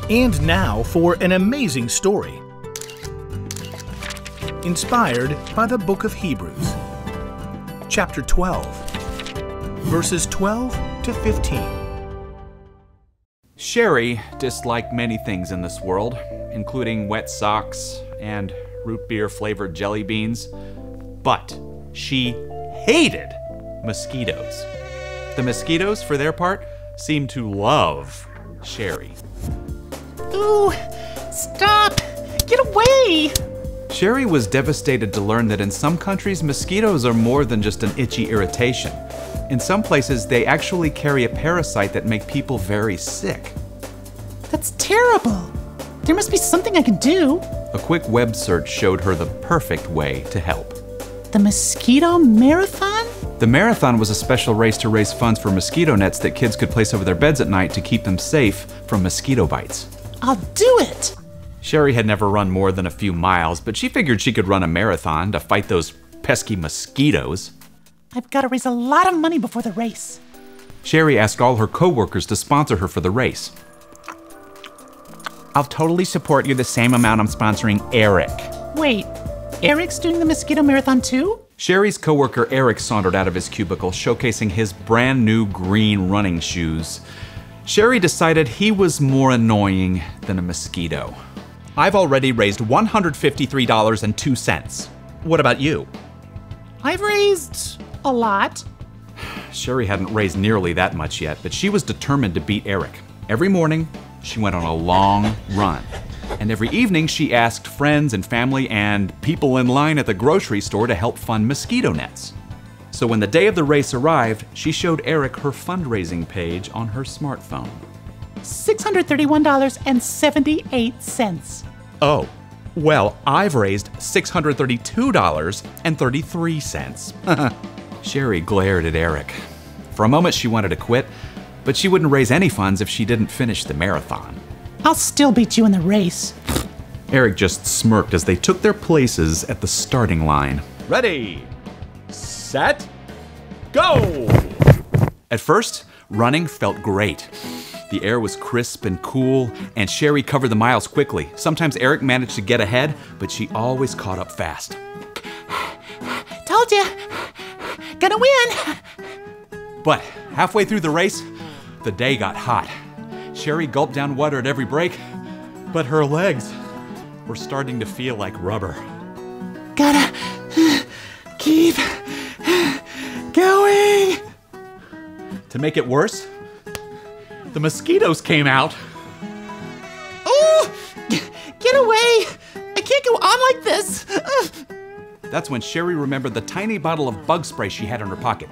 And now for an amazing story. Inspired by the book of Hebrews. Chapter 12, verses 12 to 15. Sherry disliked many things in this world, including wet socks and root beer flavored jelly beans, but she hated mosquitoes. The mosquitoes, for their part, seemed to love Sherry. Ooh, stop! Get away! Sherry was devastated to learn that in some countries, mosquitoes are more than just an itchy irritation. In some places, they actually carry a parasite that make people very sick. That's terrible. There must be something I can do. A quick web search showed her the perfect way to help. The mosquito marathon? The marathon was a special race to raise funds for mosquito nets that kids could place over their beds at night to keep them safe from mosquito bites. I'll do it! Sherry had never run more than a few miles, but she figured she could run a marathon to fight those pesky mosquitoes. I've got to raise a lot of money before the race. Sherry asked all her co-workers to sponsor her for the race. I'll totally support you the same amount I'm sponsoring Eric. Wait, Eric's doing the mosquito marathon too? Sherry's co-worker Eric sauntered out of his cubicle, showcasing his brand new green running shoes. Sherry decided he was more annoying than a mosquito. I've already raised $153.02. What about you? I've raised a lot. Sherry hadn't raised nearly that much yet, but she was determined to beat Eric. Every morning, she went on a long run. And every evening, she asked friends and family and people in line at the grocery store to help fund mosquito nets. So when the day of the race arrived, she showed Eric her fundraising page on her smartphone. $631.78. Oh, well, I've raised $632.33. Sherry glared at Eric. For a moment, she wanted to quit, but she wouldn't raise any funds if she didn't finish the marathon. I'll still beat you in the race. Eric just smirked as they took their places at the starting line. Ready, set, go! At first, running felt great. The air was crisp and cool, and Sherry covered the miles quickly. Sometimes Eric managed to get ahead, but she always caught up fast. Told ya! Gonna win! But halfway through the race, the day got hot. Sherry gulped down water at every break, but her legs were starting to feel like rubber. Gotta keep going! To make it worse, the mosquitoes came out. Oh! Get away! I can't go on like this! That's when Sherry remembered the tiny bottle of bug spray she had in her pocket.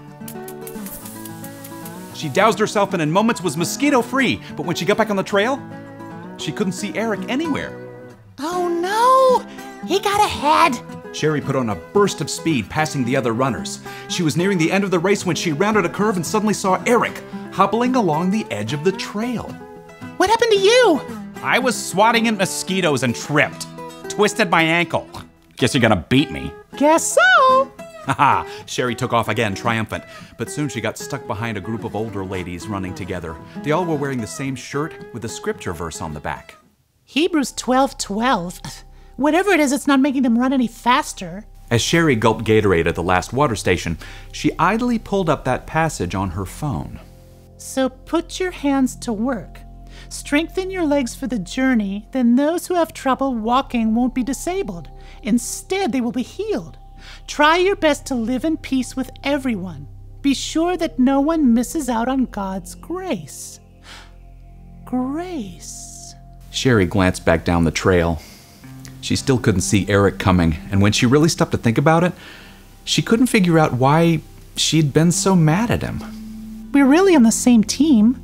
She doused herself and in moments was mosquito-free, but when she got back on the trail, she couldn't see Eric anywhere. Oh no! He got ahead! Sherry put on a burst of speed, passing the other runners. She was nearing the end of the race when she rounded a curve and suddenly saw Eric hobbling along the edge of the trail. What happened to you? I was swatting at mosquitoes and tripped. Twisted my ankle. Guess you're gonna beat me. Guess so! Haha, Sherry took off again, triumphant. But soon she got stuck behind a group of older ladies running together. They all were wearing the same shirt with a scripture verse on the back. Hebrews 12:12. Whatever it is, it's not making them run any faster. As Sherry gulped Gatorade at the last water station, she idly pulled up that passage on her phone. So put your hands to work. Strengthen your legs for the journey, then those who have trouble walking won't be disabled. Instead, they will be healed. Try your best to live in peace with everyone. Be sure that no one misses out on God's grace. Grace. Sherry glanced back down the trail. She still couldn't see Eric coming, and when she really stopped to think about it, she couldn't figure out why she'd been so mad at him. We're really on the same team.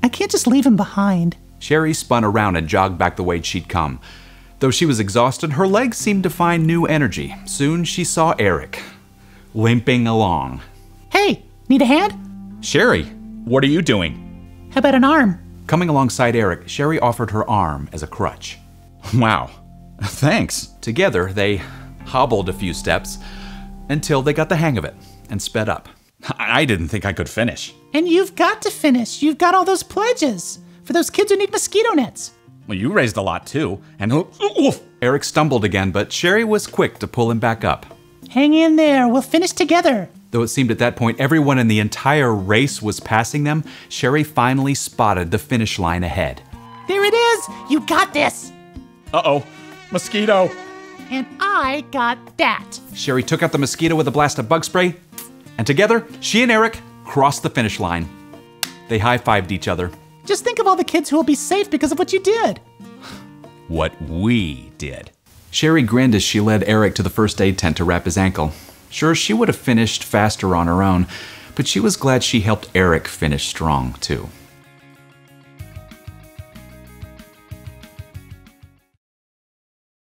I can't just leave him behind. Sherry spun around and jogged back the way she'd come. Though she was exhausted, her legs seemed to find new energy. Soon she saw Eric, limping along. Hey, need a hand? Sherry, what are you doing? How about an arm? Coming alongside Eric, Sherry offered her arm as a crutch. Wow, thanks. Together, they hobbled a few steps until they got the hang of it and sped up. I didn't think I could finish. And you've got to finish. You've got all those pledges. for those kids who need mosquito nets. Well, you raised a lot too. And oof, Eric stumbled again, but Sherry was quick to pull him back up. Hang in there, we'll finish together. Though it seemed at that point everyone in the entire race was passing them, Sherry finally spotted the finish line ahead. There it is! You got this! Uh-oh, mosquito. And I got that. Sherry took out the mosquito with a blast of bug spray, and together, she and Eric crossed the finish line. They high-fived each other. Just think of all the kids who will be safe because of what you did. What we did. Sherry grinned as she led Eric to the first aid tent to wrap his ankle. Sure, she would have finished faster on her own, but she was glad she helped Eric finish strong, too.